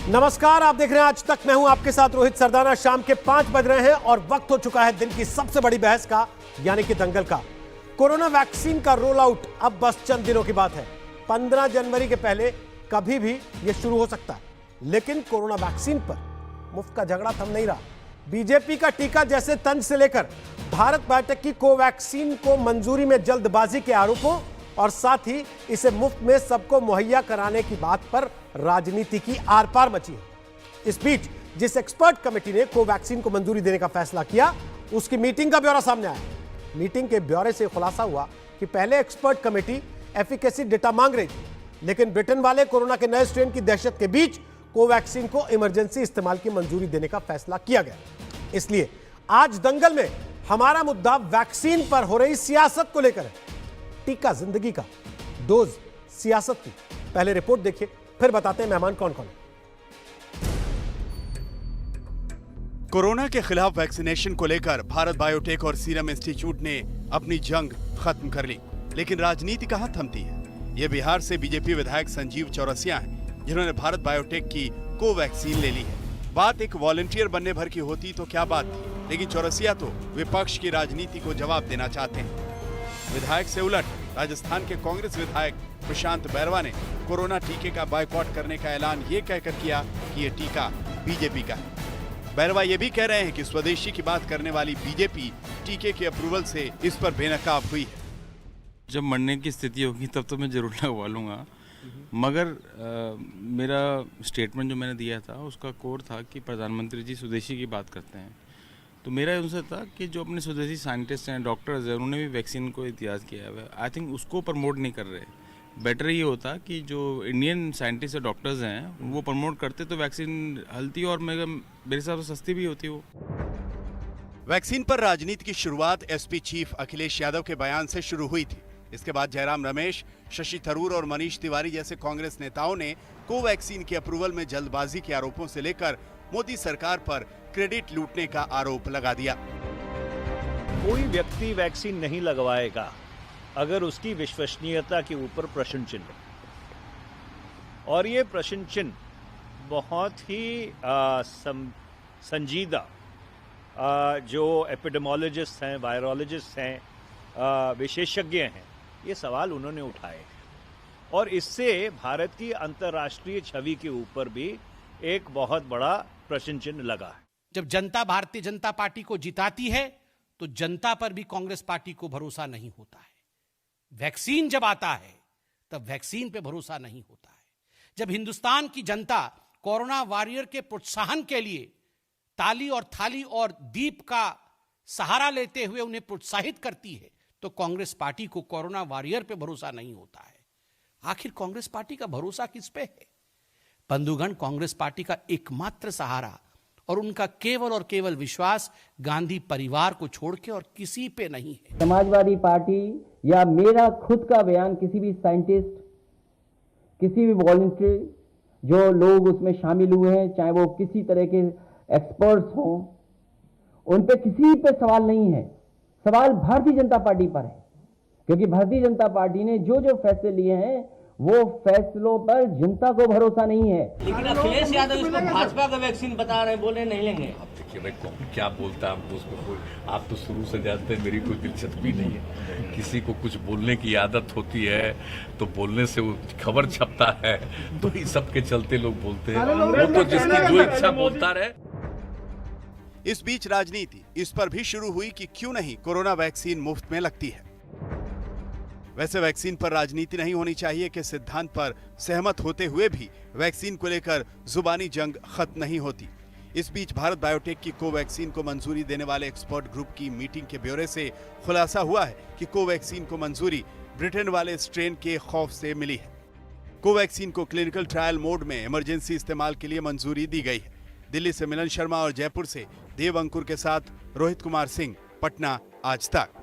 नमस्कार, आप देख रहे हैं आज तक। मैं हूं आपके साथ रोहित सरदाना। शाम के 5 बज रहे हैं और वक्त हो चुका है दिन की सबसे बड़ी बहस का, यानी कि दंगल का। कोरोना वैक्सीन का रोल आउट अब बस चंद दिनों की बात है। 15 जनवरी के पहले कभी भी यह शुरू हो सकता है, लेकिन कोरोना वैक्सीन पर मुफ्त का झगड़ा थम नहीं रहा। बीजेपी का टीका जैसे तंज से लेकर भारत बायोटेक की कोवैक्सीन को मंजूरी में जल्दबाजी के आरोपों और साथ ही इसे मुफ्त में सबको मुहैया कराने की बात पर राजनीति की आर पार मची है। इस बीच जिस एक्सपर्ट कमेटी ने कोवैक्सीन को मंजूरी देने का फैसला किया, उसकी मीटिंग का ब्यौरा सामने आया। मीटिंग के ब्यौरे से खुलासा हुआ कि पहले एक्सपर्ट कमेटी एफिकेसी डेटा मांग रही थी, लेकिन ब्रिटेन वाले कोरोना के नए स्ट्रेन की दहशत के बीच कोवैक्सीन को इमरजेंसी इस्तेमाल की मंजूरी देने का फैसला किया गया। इसलिए आज दंगल में हमारा मुद्दा वैक्सीन पर हो रही सियासत को लेकर है। टीका जिंदगी का, डोज सियासत की। पहले रिपोर्ट देखिए, फिर बताते हैं मेहमान कौन कौन है। कोरोना के खिलाफ वैक्सीनेशन को लेकर भारत बायोटेक और सीरम इंस्टीट्यूट ने अपनी जंग खत्म कर ली, लेकिन राजनीति कहां थमती है। ये बिहार से बीजेपी विधायक संजीव चौरसिया हैं, जिन्होंने भारत बायोटेक की कोवैक्सीन ले ली है। बात एक वॉलंटियर बनने भर की होती तो क्या बात थी, लेकिन चौरसिया तो विपक्ष की राजनीति को जवाब देना चाहते हैं। विधायक से उलट राजस्थान के कांग्रेस विधायक प्रशांत बैरवा ने कोरोना टीके का बायकॉट करने का ऐलान ये कहकर किया कि ये टीका बीजेपी का है। बैरवा ये भी कह रहे हैं कि स्वदेशी की बात करने वाली बीजेपी टीके के अप्रूवल से इस पर बेनकाब हुई है। जब मरने की स्थिति होगी तब तो मैं जरूर लगवा लूँगा, मगर मेरा स्टेटमेंट जो मैंने दिया था उसका कोर था कि प्रधानमंत्री जी स्वदेशी की बात करते हैं, तो मेरा उनसे था कि जो अपने स्वदेशी साइंटिस्ट हैं, डॉक्टर्स हैं, उन्होंने भी वैक्सीन को इतिहास किया है। आई थिंक उसको प्रमोट नहीं कर रहे। बेटर ये होता कि जो इंडियन साइंटिस्ट और डॉक्टर्स हैं वो प्रमोट करते तो वैक्सीन हल्ती और मेरे हिसाब से सस्ती भी होती वो। वैक्सीन पर राजनीति की शुरुआत एसपी चीफ अखिलेश यादव के बयान से शुरू हुई थी। इसके बाद जयराम रमेश, शशि थरूर और मनीष तिवारी जैसे कांग्रेस नेताओं ने कोवैक्सीन के अप्रूवल में जल्दबाजी के आरोपों से लेकर मोदी सरकार पर क्रेडिट लूटने का आरोप लगा दिया। कोई व्यक्ति वैक्सीन नहीं लगवाएगा अगर उसकी विश्वसनीयता के ऊपर प्रश्न चिन्ह है। और ये प्रश्न चिन्ह बहुत ही संजीदा जो एपिडेमोलॉजिस्ट हैं, वायरोलॉजिस्ट हैं, विशेषज्ञ हैं, ये सवाल उन्होंने उठाए और इससे भारत की अंतर्राष्ट्रीय छवि के ऊपर भी एक बहुत बड़ा प्रश्न चिन्ह लगा है। जब जनता भारतीय जनता पार्टी को जिताती है तो जनता पर भी कांग्रेस पार्टी को भरोसा नहीं होता है। वैक्सीन जब आता है तब वैक्सीन पे भरोसा नहीं होता है। जब हिंदुस्तान की जनता कोरोना वॉरियर के प्रोत्साहन के लिए ताली और थाली और दीप का सहारा लेते हुए उन्हें प्रोत्साहित करती है, तो कांग्रेस पार्टी को कोरोना वॉरियर पे भरोसा नहीं होता है। आखिर कांग्रेस पार्टी का भरोसा किस पे है? बंधुगण, कांग्रेस पार्टी का एकमात्र सहारा और उनका केवल और केवल विश्वास गांधी परिवार को छोड़ के और किसी पे नहीं है। समाजवादी पार्टी या मेरा खुद का बयान किसी भी साइंटिस्ट, किसी भी वॉलंटियर जो लोग उसमें शामिल हुए हैं, चाहे वो किसी तरह के एक्सपर्ट्स हों, उन पे किसी पे सवाल नहीं है। सवाल भारतीय जनता पार्टी पर है, क्योंकि भारतीय जनता पार्टी ने जो जो फैसले लिए हैं वो फैसलों पर जनता को भरोसा नहीं है। लेकिन अखिलेश यादव इसको भाजपा का वैक्सीन बता रहे हैं, बोले नहीं लेंगे। आप देखिए भाई कौन क्या बोलता है, हम तो उसमें कोई, आप तो शुरू से जानते हैं मेरी कोई दिलचस्पी नहीं है। किसी को कुछ बोलने की आदत होती है तो बोलने से वो खबर छपता है, तो इस सब के चलते लोग बोलते हैं। वो तो जिसकी जो इच्छा बोलता रहे। इस बीच राजनीति इस पर भी शुरू हुई कि क्यों नहीं कोरोना वैक्सीन मुफ्त में लगती है। वैसे वैक्सीन पर राजनीति नहीं होनी चाहिए के सिद्धांत पर सहमत होते हुए भी वैक्सीन को लेकर जुबानी जंग खत्म नहीं होती। इस बीच भारत बायोटेक की कोवैक्सीन को मंजूरी देने वाले एक्सपर्ट ग्रुप की मीटिंग के ब्यौरे से खुलासा हुआ है कि कोवैक्सीन को मंजूरी ब्रिटेन वाले स्ट्रेन के खौफ से मिली है। कोवैक्सीन को क्लिनिकल ट्रायल मोड में इमरजेंसी इस्तेमाल के लिए मंजूरी दी गई है। दिल्ली से मिलन शर्मा और जयपुर से देव अंकुर के साथ रोहित कुमार सिंह, पटना, आज तक।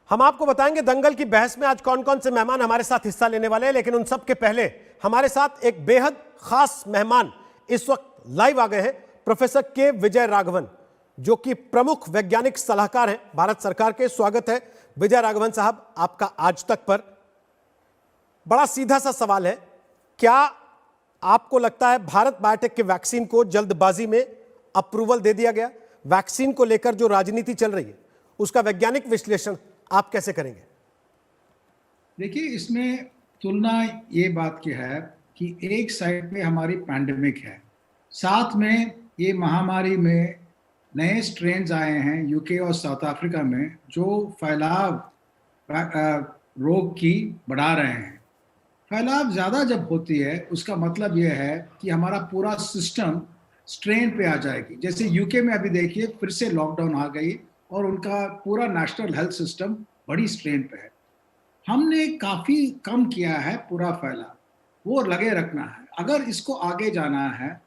हम आपको बताएंगे दंगल की बहस में आज कौन कौन से मेहमान हमारे साथ हिस्सा लेने वाले हैं, लेकिन उन सब के पहले हमारे साथ एक बेहद खास मेहमान इस वक्त लाइव आ गए हैं। प्रोफेसर के विजय राघवन, जो कि प्रमुख वैज्ञानिक सलाहकार हैं भारत सरकार के। स्वागत है विजय राघवन साहब आपका आज तक पर। बड़ा सीधा सा सवाल है, क्या आपको लगता है भारत बायोटेक के वैक्सीन को जल्दबाजी में अप्रूवल दे दिया गया? वैक्सीन को लेकर जो राजनीति चल रही है उसका वैज्ञानिक विश्लेषण आप कैसे करेंगे? देखिए, इसमें तुलना ये बात की है कि एक साइड पे हमारी पैंडेमिक है, साथ में ये महामारी में नए स्ट्रेन्स आए हैं यूके और साउथ अफ्रीका में, जो फैलाव रोग की बढ़ा रहे हैं। फैलाव ज़्यादा जब होती है उसका मतलब यह है कि हमारा पूरा सिस्टम स्ट्रेन पे आ जाएगी। जैसे यूके में अभी देखिए फिर से लॉकडाउन आ गई और उनका पूरा नेशनल हेल्थ सिस्टम बड़ी स्ट्रेन पे है। हमने काफ़ी कम किया है पूरा फैलाव, वो लगे रखना है। अगर इसको आगे जाना है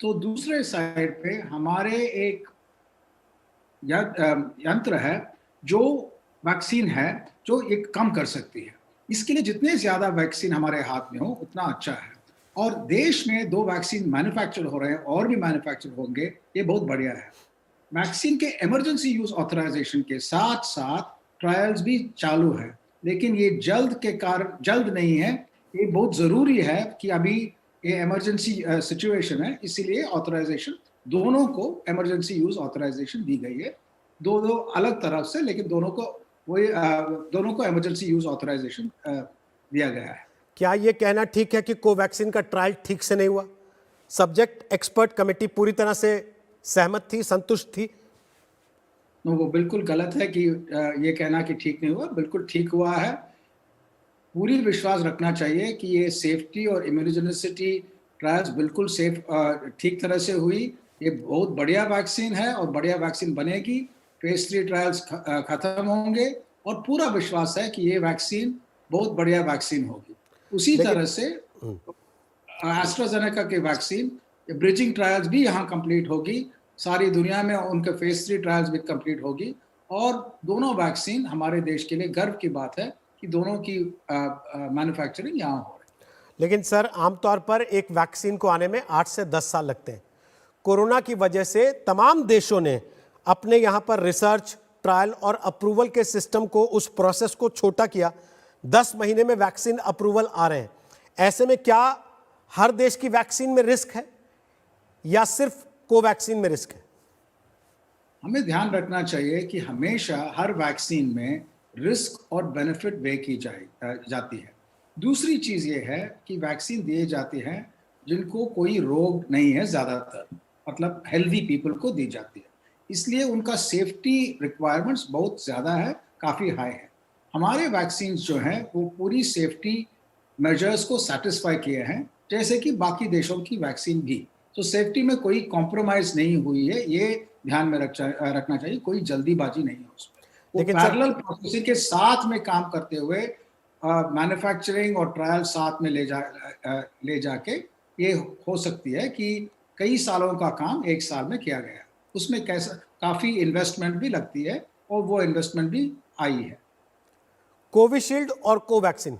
तो दूसरे साइड पे हमारे एक यंत्र है जो वैक्सीन है जो एक कम कर सकती है। इसके लिए जितने ज़्यादा वैक्सीन हमारे हाथ में हो उतना अच्छा है। और देश में 2 वैक्सीन मैन्युफैक्चर हो रहे हैं और भी मैन्युफैक्चर होंगे, ये बहुत बढ़िया है। वैक्सीन के इमरजेंसी यूज ऑथराइजेशन के साथ साथ ट्रायल्स भी चालू है, लेकिन ये जल्द नहीं है। ये बहुत ज़रूरी है कि अभी ये इमरजेंसी सिचुएशन है, इसीलिए ऑथराइजेशन दोनों को इमरजेंसी यूज ऑथराइजेशन दी गई है। दो अलग तरफ से, लेकिन दोनों को इमरजेंसी यूज ऑथराइजेशन दिया गया है। क्या ये कहना ठीक है कि कोवैक्सीन का ट्रायल ठीक से नहीं हुआ? सब्जेक्ट एक्सपर्ट कमेटी पूरी तरह से सहमत थी, संतुष्ट थी? वो बिल्कुल गलत है कि ये कहना कि ठीक नहीं हुआ। बिल्कुल ठीक हुआ है। पूरी विश्वास रखना चाहिए कि ये सेफ्टी और इम्यूनोजेनिसिटी ट्रायल्स बिल्कुल ठीक तरह से हुई। ये बहुत बढ़िया वैक्सीन है और बढ़िया वैक्सीन बनेगी। फेज 3 ट्रायल्स खत्म होंगे और पूरा विश्वास है कि ये वैक्सीन बहुत बढ़िया वैक्सीन होगी। उसी तरह से एस्ट्राजेनेका के वैक्सीन ब्रिजिंग ट्रायल्स भी यहाँ कंप्लीट होगी। सारी दुनिया में उनके फेज 3 ट्रायल्स भी कंप्लीट होगी और दोनों वैक्सीन हमारे देश के लिए गर्व की बात है कि दोनों की मैन्युफैक्चरिंग यहाँ हो रही है। लेकिन सर, आमतौर पर एक वैक्सीन को आने में 8 से 10 साल लगते हैं। कोरोना की वजह से तमाम देशों ने अपने यहाँ पर रिसर्च, ट्रायल और अप्रूवल के सिस्टम को, उस प्रोसेस को छोटा किया। 10 महीने में वैक्सीन अप्रूवल आ रहे हैं। ऐसे में क्या हर देश की वैक्सीन में रिस्क है या सिर्फ कोवैक्सीन में रिस्क है? हमें ध्यान रखना चाहिए कि हमेशा हर वैक्सीन में रिस्क और बेनिफिट वे की जाती है। दूसरी चीज़ ये है कि वैक्सीन दिए जाते हैं जिनको कोई रोग नहीं है, ज़्यादातर मतलब हेल्दी पीपल को दी जाती है, इसलिए उनका सेफ्टी रिक्वायरमेंट्स बहुत ज़्यादा है, काफ़ी हाई है। हमारे वैक्सीन जो हैं वो पूरी सेफ्टी मेजर्स को सेटिस्फाई किए हैं, जैसे कि बाकी देशों की वैक्सीन भी। तो सेफ्टी में कोई कॉम्प्रोमाइज़ नहीं हुई है, ये ध्यान में रखना चाहिए। कोई जल्दीबाजी नहीं है उसमें। वो पैरेलल प्रोसेसिंग के साथ में काम करते हुए मैन्युफैक्चरिंग और ट्रायल साथ में ले जाके ये हो सकती है कि कई सालों का काम एक साल में किया गया। उसमें काफ़ी इन्वेस्टमेंट भी लगती है और वो इन्वेस्टमेंट भी आई है। कोविशील्ड और कोवैक्सीन,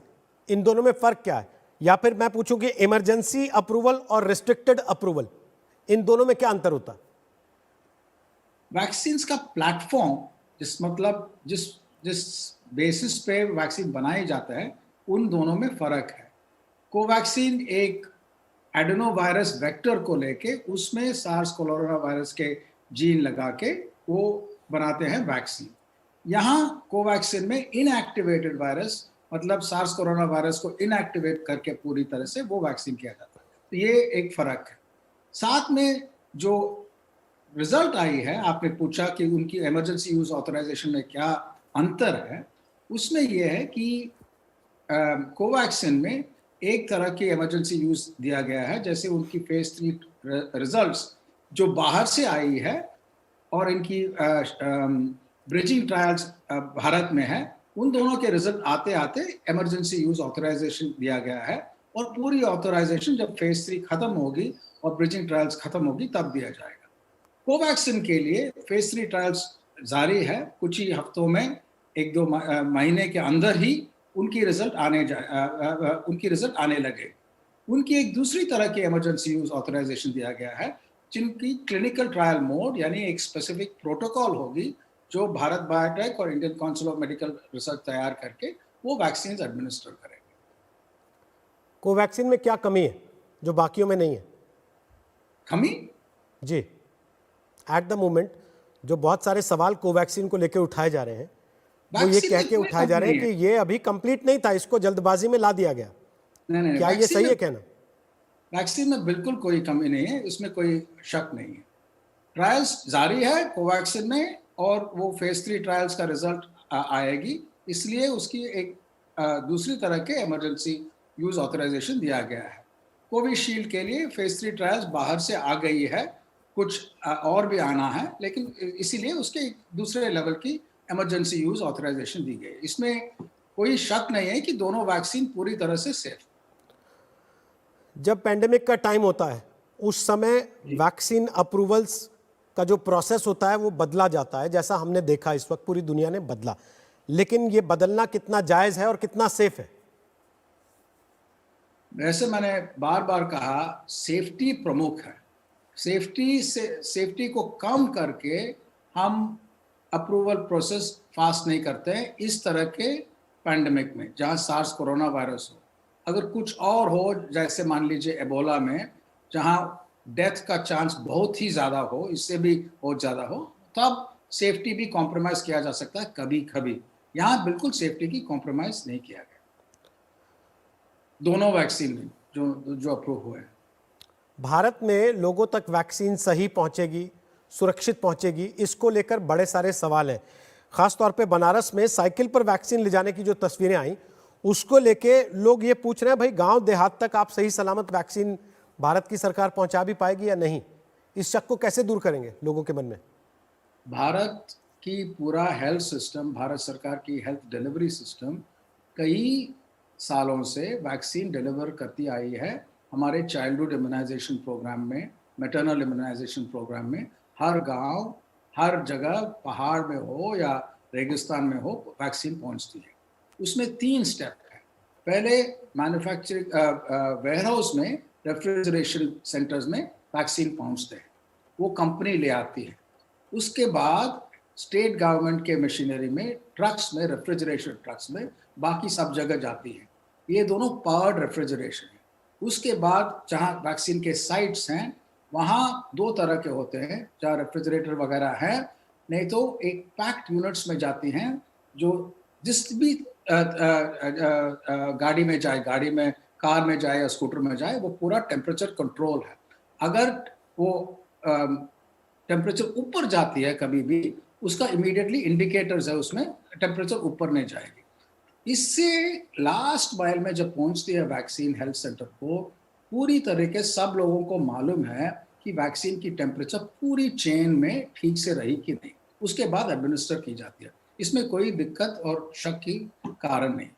इन दोनों में फ़र्क क्या है? या फिर मैं पूछूं कि इमरजेंसी अप्रूवल और रिस्ट्रिक्टेड अप्रूवल, इन दोनों में क्या अंतर होता है? वैक्सीन का प्लेटफॉर्म, जिस बेसिस पे वैक्सीन बनाया जाता है, उन दोनों में फ़र्क है। कोवैक्सीन एक एडेनो वायरस वेक्टर को लेके उसमें सार्स कोरोना वायरस के जीन लगा के वो बनाते हैं वैक्सीन। यहाँ कोवैक्सीन में इनएक्टिवेटेड वायरस, मतलब सार्स कोरोना वायरस को इनएक्टिवेट करके पूरी तरह से वो वैक्सीन किया जाता है। तो ये एक फ़र्क है। साथ में जो रिजल्ट आई है, आपने पूछा कि उनकी इमरजेंसी यूज ऑथराइजेशन में क्या अंतर है, उसमें यह है कि कोवैक्सीन में एक तरह की इमरजेंसी यूज दिया गया है। जैसे उनकी फेज 3 रिजल्ट्स जो बाहर से आई है और इनकी ब्रिजिंग ट्रायल्स भारत में है, उन दोनों के रिजल्ट आते आते इमरजेंसी यूज ऑथराइजेशन दिया गया है और पूरी ऑथराइजेशन जब फेज 3 खत्म होगी और ब्रिजिंग ट्रायल्स खत्म होगी तब दिया जाएगा। कोवैक्सीन के लिए फेज 3 ट्रायल्स जारी है। कुछ ही हफ्तों में, 1-2 महीने के अंदर ही उनकी रिजल्ट आने लगे। उनकी एक दूसरी तरह की इमरजेंसी यूज ऑथराइजेशन दिया गया है, जिनकी क्लिनिकल ट्रायल मोड यानी एक स्पेसिफिक प्रोटोकॉल होगी जो भारत बायोटेक और Indian council of medical research तैयार करके वो वैक्सीन एडमिनिस्टर करेंगे। कोवैक्सीन में क्या कमी है जो बाकियों में नहीं है? कमी जी, एट द मोमेंट जो बहुत सारे सवाल कोवैक्सीन को लेकर उठाए जा रहे हैं वो ये वैक्सीन कह में के कोई उठाए जा कमी रहे हैं नहीं कि ये अभी कंप्लीट नहीं था, इसको जल्दबाजी में ला दिया गया। नहीं, क्या ये वैक्सीन सही में- है कहना? वैक्सीन में बिल्कुल कोई कमी नहीं है, इसमें कोई शक नहीं है। ट्रायल्स जारी है कोवैक्सीन में और वो फेज 3 ट्रायल्स का रिजल्ट आएगी, इसलिए उसकी एक दूसरी तरह के इमरजेंसी यूज ऑथराइजेशन दिया गया है। कोविशील्ड के लिए फेज 3 ट्रायल्स बाहर से आ गई है, कुछ और भी आना है, लेकिन इसीलिए उसके एक दूसरे लेवल की इमरजेंसी यूज ऑथराइजेशन दी गई। इसमें कोई शक नहीं है कि दोनों वैक्सीन पूरी तरह से सेफ। जब पैंडेमिक का टाइम होता है उस समय वैक्सीन अप्रूवल्स का जो प्रोसेस होता है वो बदला जाता है, जैसा हमने देखा इस वक्त पूरी दुनिया ने बदला, लेकिन ये बदलना कितना जायज है और कितना सेफ है? वैसे मैंने बार बार कहा सेफ्टी प्रमुख है। सेफ्टी को कम करके हम अप्रूवल प्रोसेस फास्ट नहीं करते हैं इस तरह के पैंडेमिक में, जहां सार्स कोरोना वायरस हो। अगर कुछ और हो, जैसे मान लीजिए एबोला में, जहां डेथ का चांस बहुत ही ज़्यादा हो, इससे भी बहुत ज़्यादा हो, तब सेफ्टी भी कॉम्प्रोमाइज़ किया जा सकता है कभी कभी। यहाँ बिल्कुल सेफ्टी की कॉम्प्रोमाइज़ नहीं किया गया दोनों वैक्सीन में जो अप्रूव हुए हैं। भारत में लोगों तक वैक्सीन सही पहुंचेगी, सुरक्षित पहुंचेगी, इसको लेकर बड़े सारे सवाल हैं। खासतौर पे बनारस में साइकिल पर वैक्सीन ले जाने की जो तस्वीरें आई उसको लेके लोग ये पूछ रहे हैं भाई गांव देहात तक आप सही सलामत वैक्सीन भारत की सरकार पहुंचा भी पाएगी या नहीं? इस शक को कैसे दूर करेंगे लोगों के मन में? भारत की पूरा हेल्थ सिस्टम, भारत सरकार की हेल्थ डिलीवरी सिस्टम कई सालों से वैक्सीन डिलीवर करती आई है। हमारे चाइल्डहुड इम्यूनाइजेशन प्रोग्राम में, मैटरनल इम्यूनाइजेशन प्रोग्राम में हर गांव, हर जगह, पहाड़ में हो या रेगिस्तान में हो, वैक्सीन पहुंचती है। उसमें 3 स्टेप है। पहले मैन्युफैक्चरिंग वेयरहाउस में, रेफ्रिजरेशन सेंटर्स में वैक्सीन पहुंचते हैं, वो कंपनी ले आती है। उसके बाद स्टेट गवर्नमेंट के मशीनरी में, ट्रक्स में, रेफ्रिजरेशन ट्रक्स में, बाकी सब जगह जाती है। ये दोनों पावर्ड रेफ्रिजरेशन है। उसके बाद जहाँ वैक्सीन के साइट्स हैं वहाँ 2 तरह के होते हैं, जहाँ रेफ्रिजरेटर वगैरह है, नहीं तो एक पैक्ड यूनिट्स में जाती हैं जो जिस भी गाड़ी में जाए, गाड़ी में, कार में जाए या स्कूटर में जाए, वो पूरा टेम्परेचर कंट्रोल है। अगर वो टेम्परेचर ऊपर जाती है कभी भी, उसका इमीडिएटली इंडिकेटर्स है उसमें, टेम्परेचर ऊपर नहीं जाएगी। इससे लास्ट माइल में जब पहुंचती है वैक्सीन हेल्थ सेंटर को, पूरी तरीके सब लोगों को मालूम है कि वैक्सीन की टेम्परेचर पूरी चेन में ठीक से रही कि नहीं, उसके बाद एडमिनिस्टर की जाती है। इसमें कोई दिक्कत और शक की कारण नहीं।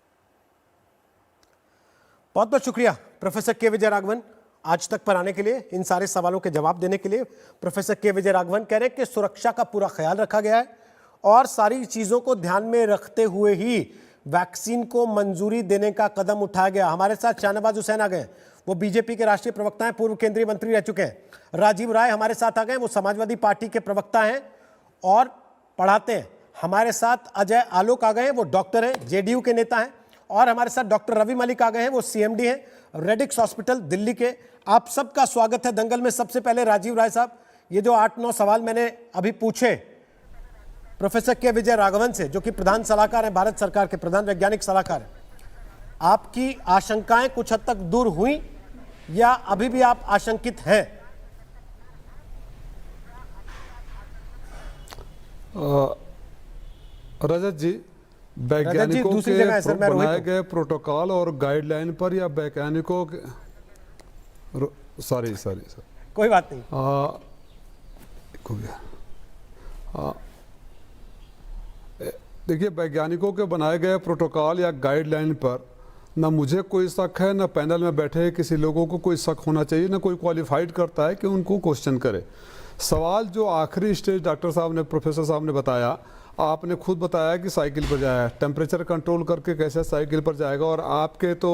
बहुत बहुत शुक्रिया प्रोफेसर के विजय राघवन आज तक पर आने के लिए, इन सारे सवालों के जवाब देने के लिए। प्रोफेसर के विजय राघवन कह रहे हैं कि सुरक्षा का पूरा ख्याल रखा गया है और सारी चीज़ों को ध्यान में रखते हुए ही वैक्सीन को मंजूरी देने का कदम उठाया गया। हमारे साथ शाहनवाज हुसैन आ गए, वो बीजेपी के राष्ट्रीय प्रवक्ता हैं, पूर्व केंद्रीय मंत्री रह चुके हैं। राजीव राय हमारे साथ आ गए, वो समाजवादी पार्टी के प्रवक्ता हैं और पढ़ाते हैं। हमारे साथ अजय आलोक आ गए हैं, वो डॉक्टर हैं, जेडीयू के नेता हैं। और हमारे साथ डॉक्टर रवि मलिक आ गए हैं, वो सीएमडी हैं, रेडिक्स हॉस्पिटल दिल्ली के। आप सबका स्वागत है दंगल में। सबसे पहले राजीव राय साहब, ये जो 8-9 सवाल मैंने अभी पूछे प्रोफेसर के विजय राघवन से, जो कि प्रधान सलाहकार हैं भारत सरकार के, प्रधान वैज्ञानिक सलाहकार हैं, आपकी आशंकाएं कुछ हद तक दूर हुई या अभी भी आप आशंकित हैं? रजत जी, वैज्ञानिकों दूसरी के जगह है सर, मैं रोहित बनाए हूं। गए प्रोटोकॉल और गाइडलाइन पर या वैज्ञानिकों के सॉरी सर कोई बात नहीं। हो गया। देखिए, वैज्ञानिकों के बनाए गए प्रोटोकॉल या गाइडलाइन पर ना मुझे कोई शक है, ना पैनल में बैठे किसी लोगों को कोई शक होना चाहिए, ना कोई क्वालिफाइड करता है कि उनको क्वेश्चन करे। सवाल जो आखिरी स्टेज डॉक्टर साहब ने, प्रोफेसर साहब ने बताया, आपने खुद बताया कि साइकिल पर जाया, टेम्परेचर कंट्रोल करके कैसे साइकिल पर जाएगा। और आपके तो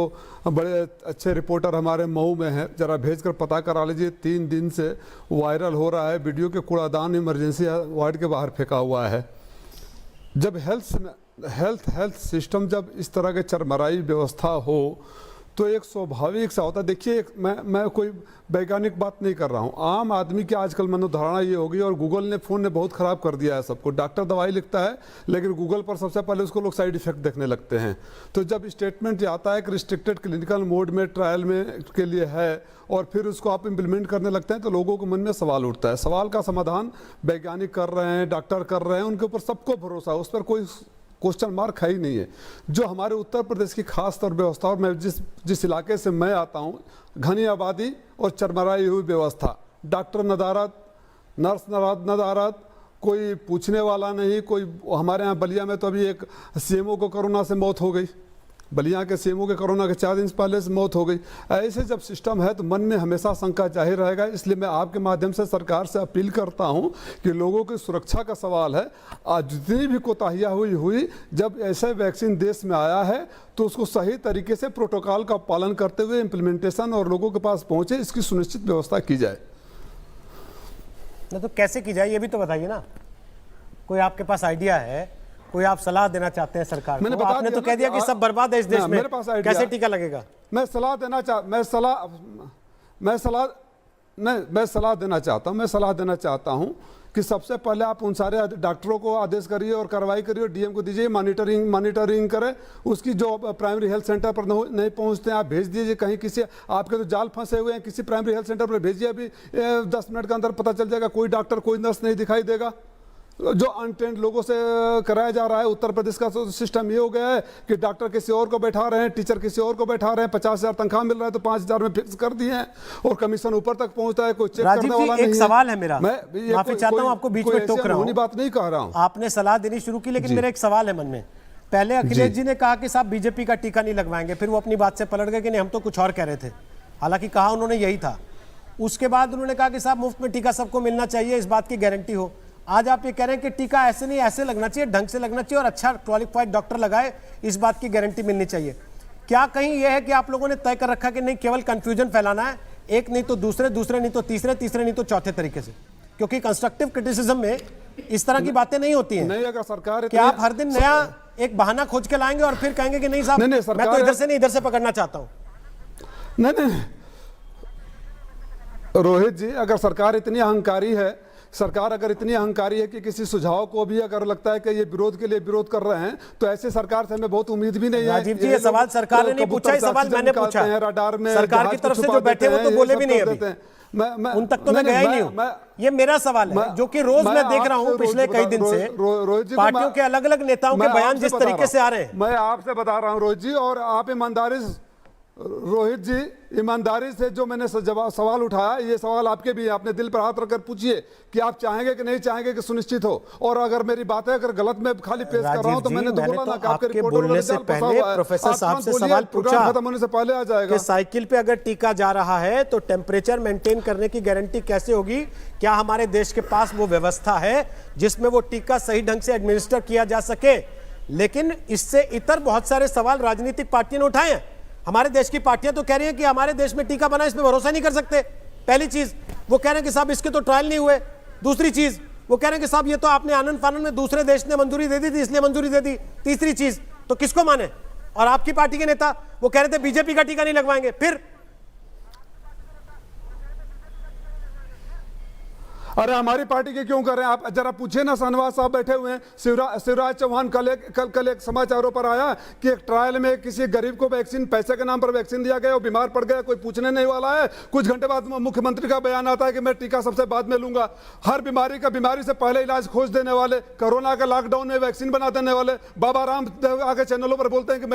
बड़े अच्छे रिपोर्टर हमारे मऊ में हैं, जरा भेजकर पता करा लीजिए। 3 दिन से वायरल हो रहा है वीडियो के कूड़ादान इमरजेंसी वार्ड के बाहर फेंका हुआ है। जब हेल्थ सिस्टम जब इस तरह के चरमराई व्यवस्था हो तो एक स्वाभाविक सा होता है। देखिए मैं कोई वैज्ञानिक बात नहीं कर रहा हूँ, आम आदमी की आजकल मनोधारणा ये होगी, और गूगल ने फ़ोन ने बहुत ख़राब कर दिया है सबको। डॉक्टर दवाई लिखता है लेकिन गूगल पर सबसे पहले उसको लोग साइड इफेक्ट देखने लगते हैं। तो जब स्टेटमेंट आता है कि रिस्ट्रिक्टेड क्लिनिकल मोड में ट्रायल में के लिए है और फिर उसको आप इम्प्लीमेंट करने लगते हैं, तो लोगों के मन में सवाल उठता है। सवाल का समाधान वैज्ञानिक कर रहे हैं, डॉक्टर कर रहे हैं, उनके ऊपर सबको भरोसा है, उस पर कोई क्वेश्चन मार्क है ही नहीं है। जो हमारे उत्तर प्रदेश की खास तौर व्यवस्था, और मैं जिस इलाके से मैं आता हूँ, घनी आबादी और चरमराई हुई व्यवस्था, डॉक्टर नदारत, नर्स नदारत, कोई पूछने वाला नहीं। कोई हमारे यहाँ बलिया में तो अभी एक सीएमओ को कोरोना से मौत हो गई, बलिया के सीएमओ के कोरोना के 4 दिन पहले से मौत हो गई। ऐसे जब सिस्टम है तो मन में हमेशा शंका जाहिर रहेगा। इसलिए मैं आपके माध्यम से सरकार से अपील करता हूं कि लोगों की सुरक्षा का सवाल है। आज जितनी भी कोताहियाँ हुई, जब ऐसे वैक्सीन देश में आया है तो उसको सही तरीके से प्रोटोकॉल का पालन करते हुए इम्प्लीमेंटेशन और लोगों के पास पहुँचे, इसकी सुनिश्चित व्यवस्था की जाए। तो कैसे की जाए ये भी तो बताइए ना, कोई आपके पास आइडिया है, कोई आप सलाह देना चाहते हैं सरकार को? आपने तो कह दिया कि सब बर्बाद है इस देश में, मेरे पास आइडिया, कैसे टीका लगेगा? मैं सलाह देना चाहता हूं कि सबसे पहले आप उन सारे डॉक्टरों को आदेश करिए और कार्रवाई करिए, डीएम को दीजिए, मॉनिटरिंग करें। उसकी जो प्राइमरी हेल्थ सेंटर पर नहीं पहुंचते हैं आप भेज दीजिए, कहीं किसी आपके तो जाल फंसे हुए हैं, किसी प्राइमरी हेल्थ सेंटर पर भेजिए। अभी 10 मिनट के अंदर पता चल जाएगा, कोई डॉक्टर कोई नर्स नहीं दिखाई देगा। जो अनट्रेंड लोगों से कराया जा रहा है, उत्तर प्रदेश का सिस्टम ये हो गया है कि डॉक्टर किसी और को बैठा रहे हैं, टीचर किसी और को बैठा रहे हैं, 50,000 तनख्वाह मिल रहा है तो 5,000 में फिक्स कर दिए हैं, और कमीशन ऊपर तक पहुंचता है, कोई चेक करने वाला नहीं है। एक सवाल है मेरा, मैं माफी चाहता हूं आपको बीच में टोक रहा हूं, बात नहीं कह रहा हूं। आपने सलाह देनी शुरू की, लेकिन मेरा एक सवाल है मन में। पहले अखिलेश जी ने कहा कि साहब बीजेपी का टीका नहीं लगवाएंगे, फिर वो अपनी बात से पलट गए कि नहीं हम तो कुछ और कह रहे थे, हालांकि कहा उन्होंने यही था। उसके बाद उन्होंने कहा कि साहब मुफ्त में टीका सबको मिलना चाहिए, इस बात की गारंटी हो। आज आप ये कह रहे हैं कि टीका ऐसे नहीं ऐसे लगना चाहिए, ढंग से लगना चाहिए और अच्छा क्वालिफाइड डॉक्टर लगाए, इस बात की गारंटी मिलनी चाहिए। क्या कहीं यह है कि आप लोगों ने तय कर रखा कि नहीं केवल कंफ्यूजन फैलाना है, एक नहीं तो दूसरे, दूसरे नहीं तो तीसरे, तीसरे नहीं तो चौथे तरीके से? क्योंकि कंस्ट्रक्टिव क्रिटिसिज्म में इस तरह की बातें नहीं होती हैं। नहीं, अगर सरकार क्या आप हर दिन नया एक बहाना खोज के लाएंगे और फिर कहेंगे कि नहीं साहब मैं तो इधर से नहीं इधर से पकड़ना चाहता हूं? नहीं रोहित जी, अगर सरकार इतनी अहंकारी है, सरकार अगर इतनी अहंकारी है कि किसी सुझाव को भी अगर लगता है कि ये विरोध के लिए विरोध कर रहे हैं, तो ऐसे सरकार से हमें बहुत उम्मीद भी नहीं है। राजीव जी, ये सवाल सरकार ने नहीं पूछा, ये सवाल मैंने पूछा। रडार में सरकार की तरफ से जो बैठे वो तो बोले भी नहीं अभी, उन तक तो मैं गया ही नहीं हूं। ये मेरा सवाल है जो कि रोज मैं देख रहा हूं पिछले कई दिन से, पार्टियों के अलग अलग नेताओं के बयान जिस तरीके से आ रहे हैं। मैं आपसे बता रहा हूं रोहित जी, और आप रोहित जी ईमानदारी से जो मैंने सवाल उठाया, ये सवाल आपके भी, आपने दिल पर हाथ रखकर पूछिए कि आप चाहेंगे कि नहीं चाहेंगे कि सुनिश्चित हो। और अगर मेरी बातें अगर गलत मैं खाली पेश कर रहा हूं तो मैंने तो बोला ना कि आपके बोलने से पहले प्रोफेसर साहब से सवाल पूछा खत्म होने से पहले आ जाएगा कि साइकिल पे अगर टीका जा रहा है तो टेम्परेचर मेंटेन करने की गारंटी कैसे होगी? क्या हमारे देश के पास वो व्यवस्था है जिसमें वो टीका सही ढंग से एडमिनिस्टर किया जा सके? लेकिन इससे इतर बहुत सारे सवाल राजनीतिक पार्टियों ने उठाए हैं। हमारे देश की पार्टियां तो कह रही हैं कि हमारे देश में टीका बना, इसमें भरोसा नहीं कर सकते। पहली चीज वो कह रहे हैं कि साहब इसके तो ट्रायल नहीं हुए। दूसरी चीज वो कह रहे हैं कि साहब ये तो आपने आनंद फानंद में दूसरे देश ने मंजूरी दे दी थी इसलिए मंजूरी दे दी। तीसरी चीज तो किसको माने? और आपकी पार्टी के नेता वो कह रहे थे बीजेपी का टीका नहीं लगवाएंगे। फिर अरे हमारी पार्टी के क्यों कर रहे हैं आप? जरा पूछिए ना, शाहनवाज साहब बैठे हुए हैं, शिवराज चौहान कल एक समाचारों पर आया कि एक ट्रायल में किसी गरीब को वैक्सीन, पैसे के नाम पर वैक्सीन दिया गया, वो बीमार पड़ गया, कोई पूछने नहीं वाला है। कुछ घंटे बाद मुख्यमंत्री का बयान आता है कि मैं टीका सबसे बाद में लूंगा। हर बीमारी से पहले इलाज खोज देने वाले, कोरोना का लॉकडाउन में वैक्सीन बना देने वाले बाबा रामदेव आगे चैनलों पर बोलते हैं कि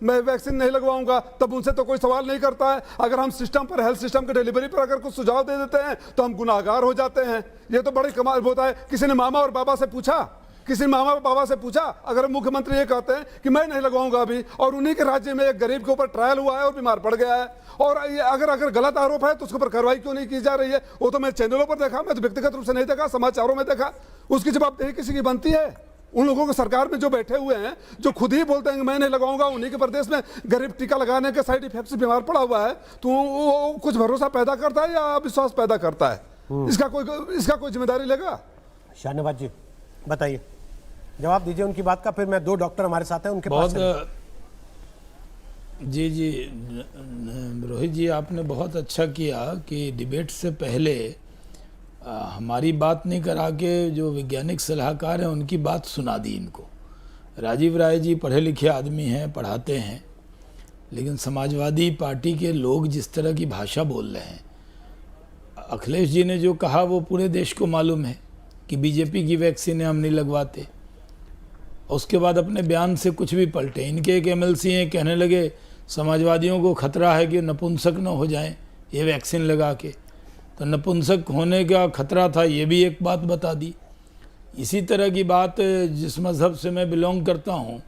मैं वैक्सीन नहीं लगवाऊंगा, तब उनसे तो कोई सवाल नहीं करता है। अगर हम सिस्टम पर, हेल्थ सिस्टम के डिलीवरी पर अगर कुछ सुझाव दे देते हैं तो हम गुनाहगार हो जाते हैं। ये तो बड़ी कमाल होता है। किसी ने मामा और बाबा से पूछा, अगर मुख्यमंत्री ये कहते हैं कि मैं नहीं लगवाऊंगा अभी, और उन्हीं के राज्य में एक गरीब के ऊपर ट्रायल हुआ है और बीमार पड़ गया है, और ये अगर गलत आरोप है तो उसके ऊपर कार्रवाई क्यों नहीं की जा रही है? वो तो मैं चैनलों पर देखा, मैं तो व्यक्तिगत रूप से नहीं देखा, समाचारों में देखा। उसकी जवाबदेही किसी की बनती है? उन लोगों को सरकार में जो बैठे हुए हैं, जो खुद ही बोलते हैं कि मैं नहीं लगाऊंगा, उन्हीं के प्रदेश में गरीब टीका लगाने के साइड इफेक्ट से बीमार पड़ा हुआ है, तो वो कुछ भरोसा पैदा करता है या विश्वास पैदा करता है? इसका कोई जिम्मेदारी लेगा? शाहनवाज जी बताइए, जवाब दीजिए उनकी बात का। फिर मैं 2 डॉक्टर हमारे साथ हैं, उनके पास जी रोहित जी, आपने बहुत अच्छा किया कि डिबेट से पहले हमारी बात नहीं करा के जो वैज्ञानिक सलाहकार हैं उनकी बात सुना दी इनको। राजीव राय जी पढ़े लिखे आदमी हैं, पढ़ाते हैं, लेकिन समाजवादी पार्टी के लोग जिस तरह की भाषा बोल रहे हैं, अखिलेश जी ने जो कहा वो पूरे देश को मालूम है कि बीजेपी की वैक्सीन हम नहीं लगवाते। उसके बाद अपने बयान से कुछ भी पलटे। इनके एक एमएलसी हैं, कहने लगे समाजवादियों को खतरा है कि नपुंसक न हो जाएं ये वैक्सीन लगा के, तो नपुंसक होने का खतरा था, ये भी एक बात बता दी। इसी तरह की बात जिस मज़हब से मैं बिलोंग करता हूँ,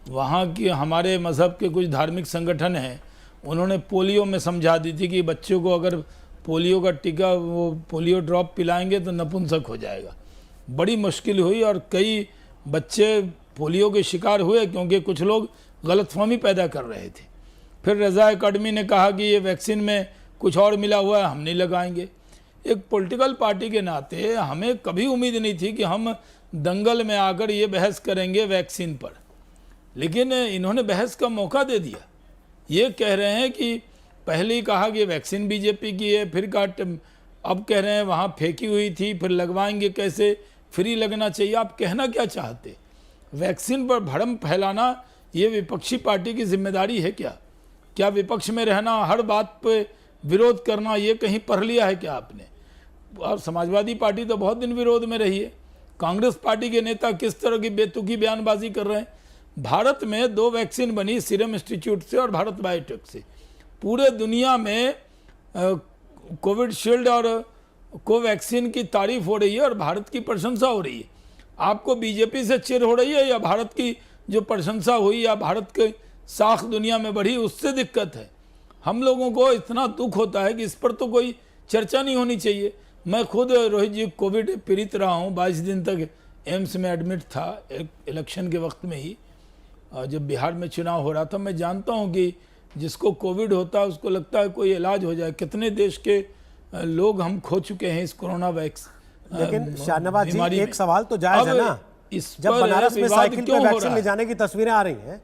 वहाँ की हमारे मज़हब के कुछ धार्मिक संगठन हैं, उन्होंने पोलियो में समझा दी थी कि बच्चों को अगर पोलियो का टीका, वो पोलियो ड्रॉप पिलाएंगे तो नपुंसक हो जाएगा। बड़ी मुश्किल हुई और कई बच्चे पोलियो के शिकार हुए क्योंकि कुछ लोग गलतफहमी पैदा कर रहे थे। फिर रज़ा अकादमी ने कहा कि ये वैक्सीन में कुछ और मिला हुआ है, हम नहीं लगाएंगे। एक पॉलिटिकल पार्टी के नाते हमें कभी उम्मीद नहीं थी कि हम दंगल में आकर ये बहस करेंगे वैक्सीन पर, लेकिन इन्होंने बहस का मौका दे दिया। ये कह रहे हैं कि पहले ही कहा कि वैक्सीन बीजेपी की है, फिर अब कह रहे हैं वहाँ फेंकी हुई थी, फिर लगवाएंगे कैसे, फ्री लगना चाहिए। आप कहना क्या चाहते? वैक्सीन पर भ्रम फैलाना ये विपक्षी पार्टी की जिम्मेदारी है क्या? क्या विपक्ष में रहना, हर बात पे विरोध करना, ये कहीं पढ़ लिया है क्या आपने? और समाजवादी पार्टी तो बहुत दिन विरोध में रही है। कांग्रेस पार्टी के नेता किस तरह की बेतुकी बयानबाजी कर रहे हैं। भारत में 2 वैक्सीन बनी, सीरम इंस्टीट्यूट से और भारत बायोटेक से। पूरे दुनिया में कोविडशील्ड और कोवैक्सीन की तारीफ हो रही है और भारत की प्रशंसा हो रही है। आपको बीजेपी से चिढ़ हो रही है या भारत की जो प्रशंसा हुई या भारत के साख दुनिया में बढ़ी उससे दिक्कत है? हम लोगों को इतना दुख होता है कि इस पर तो कोई चर्चा नहीं होनी चाहिए। मैं खुद रोहित जी कोविड पीड़ित रहा हूँ, 22 दिन तक एम्स में एडमिट था इलेक्शन के वक्त में ही। जब बिहार में चुनाव हो रहा था, मैं जानता हूँ कि जिसको कोविड होता है उसको लगता है कोई इलाज हो जाए। कितने देश के लोग हम खो चुके हैं इस कोरोना वैक्सीन। लेकिन शाहनवाज जी, एक सवाल तो जायज है ना, जब बनारस में साइकिल पे वैक्सीन ले जाने की तस्वीरें आ रही हैं,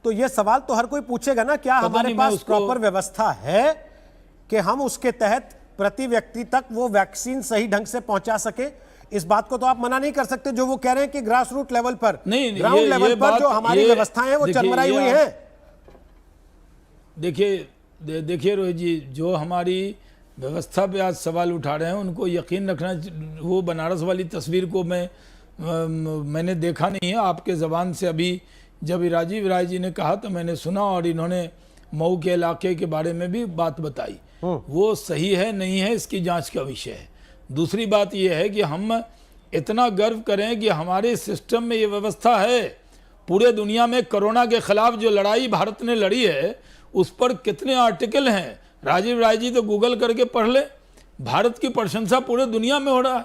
तो ये सवाल तो हर कोई पूछेगा ना, क्या हमारे पास प्रॉपर व्यवस्था है कि हम उसके तहत प्रति व्यक्ति तक वो वैक्सीन सही ढंग से पहुंचा सके? इस बात को तो आप मना नहीं कर सकते। जो वो कह रहे हैं कि ग्रास रूट लेवल पर, ग्राउंड लेवल पर जो हमारी व्यवस्थाएं हैं वो चरमराई हुई है। देखिए रोहित जी, जो हमारी व्यवस्था पे आज सवाल उठा रहे हैं उनको यकीन रखना। वो बनारस वाली तस्वीर को मैंने देखा नहीं है, आपके ज़बान से अभी जब राजीव राय जी ने कहा तो मैंने सुना, और इन्होंने मऊ के इलाके के बारे में भी बात बताई। वो सही है नहीं है इसकी जांच का विषय है। दूसरी बात यह है कि हम इतना गर्व करें कि हमारे सिस्टम में ये व्यवस्था है। पूरे दुनिया में कोरोना के खिलाफ जो लड़ाई भारत ने लड़ी है उस पर कितने आर्टिकल हैं, राजीव राय जी तो गूगल करके पढ़ ले। भारत की प्रशंसा पूरे दुनिया में हो रहा है।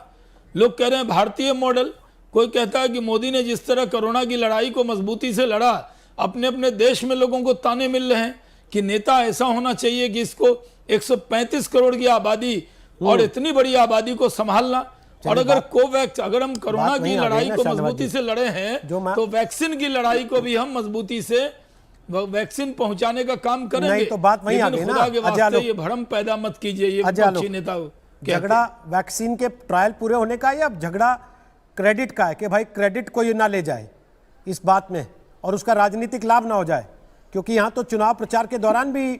लोग कह रहे हैं भारतीय मॉडल, कोई कहता है कि मोदी ने जिस तरह कोरोना की लड़ाई को मजबूती से लड़ा, अपने अपने देश में लोगों को ताने मिल रहे हैं कि नेता ऐसा होना चाहिए कि इसको 135 करोड़ की आबादी और इतनी बड़ी आबादी को संभालना। और अगर कोवैक्स, अगर हम कोरोना की लड़ाई को मजबूती से लड़े हैं तो वैक्सीन की लड़ाई को भी हम मजबूती से वैक्सीन पहुंचाने का काम करेंगे। नहीं तो बात वहीं आ गई ना, के वास्ते ये भ्रम पैदा मत कीजिए। ये विपक्षी नेता झगड़ा वैक्सीन के ट्रायल पूरे होने का या झगड़ा क्रेडिट का है कि भाई क्रेडिट कोई ना ले जाए इस बात में और उसका राजनीतिक लाभ ना हो जाए? क्योंकि यहाँ तो चुनाव प्रचार के दौरान भी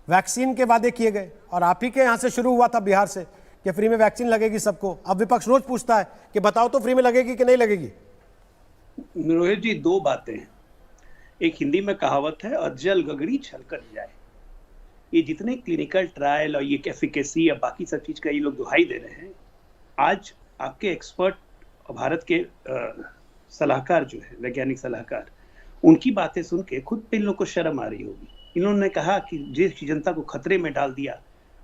वैक्सीन के वादे किए गए और आप ही के यहाँ से शुरू हुआ था बिहार से कि फ्री में वैक्सीन लगेगी सबको। अब विपक्ष रोज पूछता है कि बताओ तो फ्री में लगेगी कि नहीं लगेगी। रोहित जी, 2 बातें हैं। एक हिंदी में कहावत है, अज्जल गगड़ी छलकर जाए। ये जितने क्लिनिकल ट्रायल और ये एफिकेसी या बाकी सब चीज का ये लोग दुहाई दे रहे हैं, आज आपके एक्सपर्ट भारत के सलाहकार जो है, वैज्ञानिक सलाहकार, उनकी बातें सुन के खुद इन लोगों को शर्म आ रही होगी। इन्होंने कहा कि देश की जनता को खतरे में डाल दिया।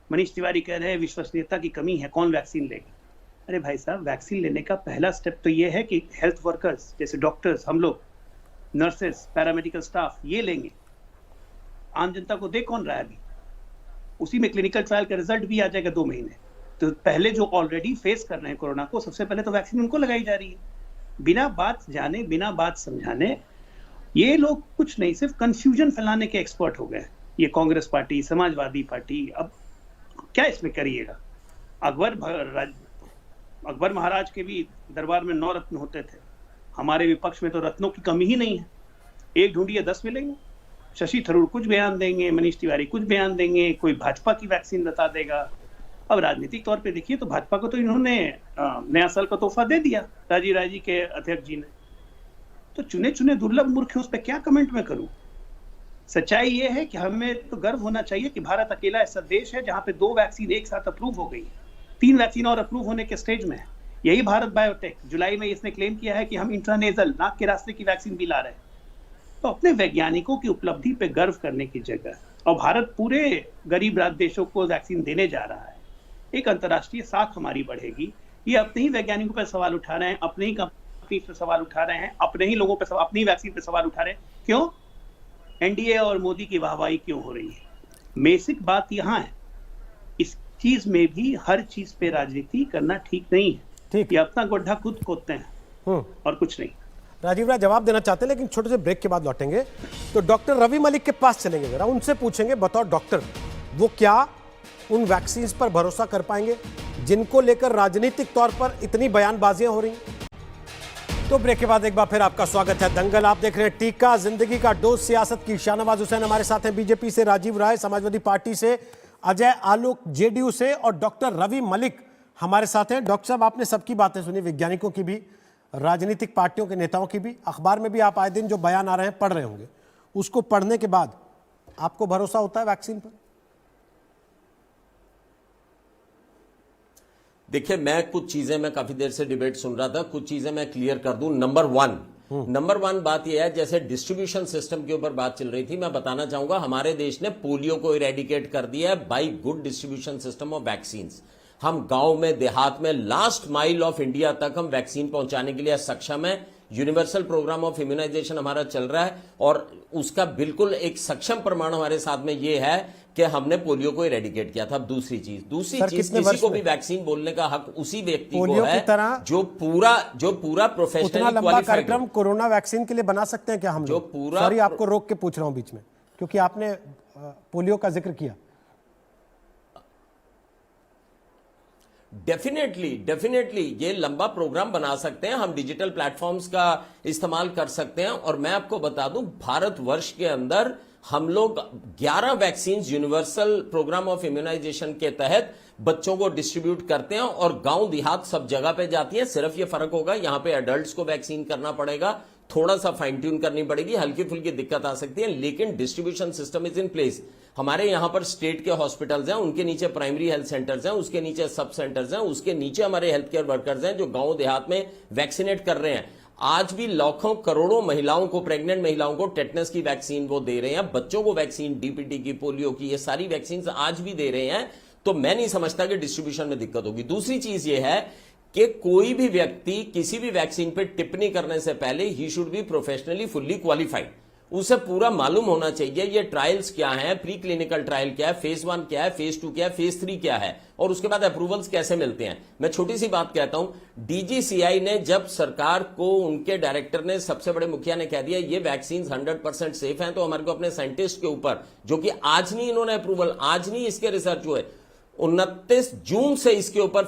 मनीष तिवारी कह रहे हैं विश्वसनीयता की कमी है, कौन वैक्सीन लेगा? अरे भाई साहब, वैक्सीन लेने का पहला स्टेप तो ये है कि हेल्थ वर्कर्स जैसे डॉक्टर्स, हम लोग, नर्सेस, पैरामेडिकल स्टाफ, ये लेंगे। आम जनता को दे कौन रहा है अभी? उसी में क्लिनिकल ट्रायल का रिजल्ट भी आ जाएगा 2 महीने। तो पहले जो ऑलरेडी फेस कर रहे हैं कोरोना को, सबसे पहले तो वैक्सीन उनको लगाई जा रही है, बिना बात जाने, बिना बात समझाने। ये लोग कुछ नहीं, सिर्फ कंफ्यूजन फैलाने के एक्सपर्ट हो गए। ये कांग्रेस पार्टी, समाजवादी पार्टी, अब क्या इसमें करिएगा? अकबर महाराज के भी दरबार में 9 रत्न होते थे, हमारे विपक्ष में तो रत्नों की कमी ही नहीं है। एक ढूंढिए 10 मिलेंगे। शशि थरूर कुछ बयान देंगे, मनीष तिवारी कुछ बयान देंगे, कोई भाजपा की वैक्सीन बता देगा। अब राजनीतिक तौर पे देखिए तो भाजपा को तो इन्होंने नया साल का तोहफा दे दिया राजीव राय जी के अध्यक्ष जी ने। तो चुने चुने दुर्लभ मूर्ख है, उस पर क्या कमेंट में करूं? सच्चाई ये है कि हमें तो गर्व होना चाहिए कि भारत अकेला ऐसा देश है जहां पे 2 वैक्सीन एक साथ अप्रूव हो गई, 3 वैक्सीन और अप्रूव होने के स्टेज में है। यही भारत बायोटेक, जुलाई में इसने क्लेम किया है कि हम इंट्रानेजल नाक के रास्ते की वैक्सीन भी ला रहे हैं। तो अपने वैज्ञानिकों की उपलब्धि पे गर्व करने की जगह, और भारत पूरे गरीब देशों को वैक्सीन देने जा रहा है, एक अंतर्राष्ट्रीय साख हमारी बढ़ेगी। ये अपने ही वैज्ञानिकों पर सवाल उठा रहे हैं, अपने ही कंपनी पे सवाल उठा रहे हैं, अपने ही लोगों पे अपनी वैक्सीन पे सवाल उठा रहे हैं। क्यों? एनडीए और मोदी की वाहवाही क्यों हो रही है? बेसिक बात यहाँ है, इस चीज में भी हर चीज पे राजनीति करना ठीक नहीं है। ठीक, ये अपना गड्ढा खुद खोदते हैं और कुछ नहीं। राजीव राय जवाब देना चाहते हैं, लेकिन छोटे से ब्रेक के बाद लौटेंगे। तो डॉक्टर रवि मलिक के पास चलेंगे, जरा उनसे पूछेंगे बतौर डॉक्टर वो क्या उन वैक्सीन पर भरोसा कर पाएंगे जिनको लेकर राजनीतिक तौर पर इतनी बयानबाजियां हो रही हैं। तो ब्रेक के बाद एक बार फिर आपका स्वागत है। दंगल आप देख रहे हैं, टीका जिंदगी का डोज सियासत की। शाहनवाज हुसैन हमारे साथ हैं, बीजेपी से राजीव राय, समाजवादी पार्टी से अजय आलोक जेडीयू से, और डॉक्टर रवि मलिक हमारे साथ हैं। डॉक्टर साहब, आपने सबकी बातें सुनी, वैज्ञानिकों की भी, राजनीतिक पार्टियों के नेताओं की भी। अखबार में भी आप आए दिन जो बयान आ रहे हैं पढ़ रहे होंगे, उसको पढ़ने के बाद आपको भरोसा होता है वैक्सीन पर? देखिए, मैं कुछ चीजें, मैं काफी देर से डिबेट सुन रहा था, कुछ चीजें मैं क्लियर कर दूं। नंबर वन बात यह है, जैसे डिस्ट्रीब्यूशन सिस्टम के ऊपर बात चल रही थी, मैं बताना चाहूंगा हमारे देश ने पोलियो को इरेडिकेट कर दिया है by good distribution system of vaccine. हम गांव में, देहात में, लास्ट माइल ऑफ इंडिया तक हम वैक्सीन पहुंचाने के लिए सक्षम है। यूनिवर्सल प्रोग्राम ऑफ इम्यूनाइजेशन हमारा चल रहा है, और उसका बिल्कुल एक सक्षम प्रमाण हमारे साथ में यह है कि हमने पोलियो को इरेडिकेट किया था। दूसरी चीज किसी को भी वैक्सीन बोलने का हक उसी व्यक्ति को है जो पूरा प्रोफेशनल उतना लंबा कार्यक्रम कोरोना वैक्सीन के लिए बना सकते हैं क्या हम? जो पूरा, सॉरी आपको रोक के पूछ रहा हूं बीच में, क्योंकि आपने पोलियो का जिक्र किया। डेफिनेटली ये लंबा प्रोग्राम बना सकते हैं हम, डिजिटल प्लेटफॉर्म्स का इस्तेमाल कर सकते हैं। और मैं आपको बता दूं, भारतवर्ष के अंदर हम लोग 11 vaccine universal program of immunization के तहत बच्चों को डिस्ट्रीब्यूट करते हैं, और गांव देहात सब जगह पे जाती है। सिर्फ ये फर्क होगा, यहां पे एडल्ट्स को वैक्सीन करना पड़ेगा, थोड़ा सा फाइन ट्यून करनी पड़ेगी, हल्की फुल्की दिक्कत आ सकती है, लेकिन distribution system is in place. हमारे यहां पर स्टेट के हॉस्पिटल्स हैं, उनके नीचे प्राइमरी हेल्थ सेंटर्स हैं, उसके नीचे सब सेंटर्स हैं, उसके नीचे हमारे हेल्थ केयर वर्कर्स हैं जो गांव देहात में वैक्सीनेट कर रहे हैं। आज भी लाखों करोड़ों महिलाओं को, प्रेग्नेंट महिलाओं को टेटनस की वैक्सीन वो दे रहे हैं, बच्चों को वैक्सीन, डीपीटी की, पोलियो की, ये सारी वैक्सीन आज भी दे रहे हैं। तो मैं नहीं समझता कि डिस्ट्रीब्यूशन में दिक्कत होगी। दूसरी चीज ये है कि कोई भी व्यक्ति किसी भी वैक्सीन पे टिप्पणी करने से पहले he should be professionally fully qualified. उसे पूरा मालूम होना चाहिए ये ट्रायल्स क्या है, प्री क्लिनिकल ट्रायल क्या है, फेज 1 क्या है, फेज 2 क्या है, फेज 3 क्या है, और उसके बाद अप्रूवल्स कैसे मिलते हैं। मैं छोटी सी बात कहता हूं, डीजीसीआई ने जब सरकार को, उनके डायरेक्टर ने, सबसे बड़े मुखिया ने कह दिया ये वैक्सीन 100% सेफ हैं, तो हमारे को अपने साइंटिस्ट के ऊपर, जो कि आज नहीं इन्होंने अप्रूवल, आज नहीं इसके रिसर्च हुए, 29 जून से इसके ऊपर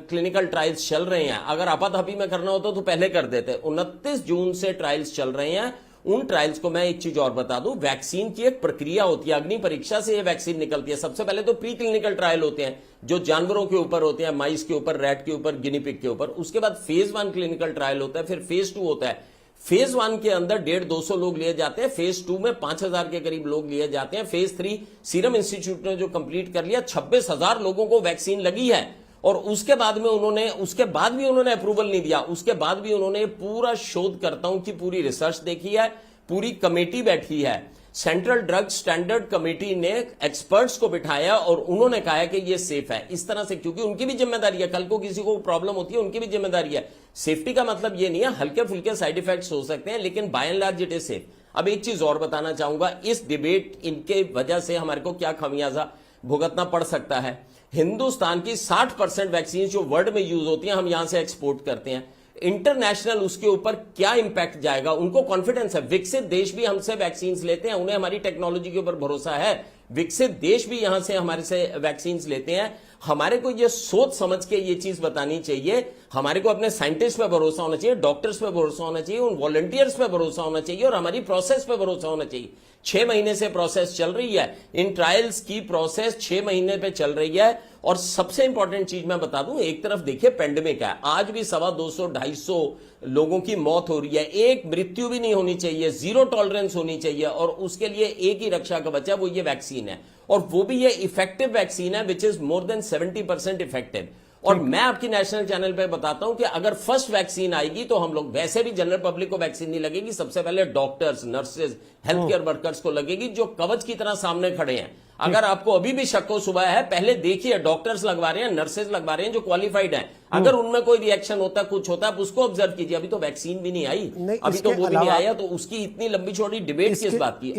क्लिनिकल ट्रायल्स चल रहे हैं। अगर आपातहपी में करना होता तो पहले कर देते। 29 जून से ट्रायल्स चल रहे हैं। उन ट्रायल्स को मैं एक चीज और बता दूं, वैक्सीन की एक प्रक्रिया होती है, अग्नि परीक्षा से ये वैक्सीन निकलती है। सबसे पहले तो प्री क्लिनिकल ट्रायल होते हैं जो जानवरों के ऊपर होते हैं, माइस के ऊपर, रैट के ऊपर, गिनी पिग के ऊपर। उसके बाद फेज 1 क्लिनिकल ट्रायल होता है, फिर फेज 2 होता है। फेज 1 के अंदर 150-200 लोग लिए जाते हैं, फेज 2 में 5000 के करीब लोग लिए जाते हैं, फेज 3 सीरम इंस्टीट्यूट ने जो कंप्लीट कर लिया, 26,000 लोगों को वैक्सीन लगी है। और उसके बाद भी उन्होंने अप्रूवल नहीं दिया। उसके बाद भी उन्होंने पूरा शोधकर्ताओं की पूरी रिसर्च देखी है, पूरी कमेटी बैठी है, सेंट्रल ड्रग स्टैंडर्ड कमेटी ने एक्सपर्ट्स को बिठाया और उन्होंने कहा कि ये सेफ है। इस तरह से, क्योंकि उनकी भी जिम्मेदारी है, कल को किसी को प्रॉब्लम होती है उनकी भी जिम्मेदारी है। सेफ्टी का मतलब ये नहीं है, हल्के फुल्के साइड इफेक्ट्स हो सकते हैं, लेकिन by and large it is safe. अब एक चीज और बताना चाहूंगा, इस डिबेट, इनके वजह से हमारे को क्या खमियाजा भुगतना पड़ सकता है। हिंदुस्तान की 60% वैक्सीन जो वर्ल्ड में यूज होती हैं, हम यहां से एक्सपोर्ट करते हैं। इंटरनेशनल उसके ऊपर क्या इंपैक्ट जाएगा, उनको कॉन्फिडेंस है। विकसित देश भी हमसे वैक्सीन लेते हैं, उन्हें हमारी टेक्नोलॉजी के ऊपर भरोसा है। विकसित देश भी यहां से हमारे से वैक्सीन लेते हैं। हमारे को ये सोच समझ के ये चीज बतानी चाहिए। हमारे को अपने साइंटिस्ट पे भरोसा होना चाहिए, डॉक्टर्स पे भरोसा होना चाहिए, उन वॉलंटियर्स पे भरोसा होना चाहिए और हमारी प्रोसेस पे भरोसा होना चाहिए। 6 महीने से प्रोसेस चल रही है, इन ट्रायल्स की प्रोसेस 6 महीने पे चल रही है। और सबसे इंपॉर्टेंट चीज मैं बता दूं, एक तरफ देखिए पेंडेमिक है, आज भी 250-250 लोगों की मौत हो रही है, एक मृत्यु भी नहीं होनी चाहिए, जीरो टॉलरेंस होनी चाहिए। और उसके लिए एक ही रक्षा कवच है, वो ये वैक्सीन है, और वो भी ये इफेक्टिव वैक्सीन है, which is more than 70% effective. और मैं आपकी नेशनल चैनल पे बताता हूं कि अगर फर्स्ट वैक्सीन आएगी तो हम लोग, वैसे भी जनरल पब्लिक को वैक्सीन नहीं लगेगी, सबसे पहले doctors, nurses, health care workers को लगेगी, जो कवच की तरह सामने खड़े हैं। अगर आपको अभी भी शक हो सुबह है, पहले देखिए, डॉक्टर्स लगवा रहे हैं, नर्सेज लगवा रहे हैं जो क्वालिफाइड हैं। अगर उनमें कोई रिएक्शन होता, कुछ होता है, उसको ऑब्जर्व कीजिए। अभी तो वैक्सीन भी नहीं आई, अभी तो वो भी नहीं आया, तो उसकी इतनी लंबी चौड़ी डिबेट किस बात की।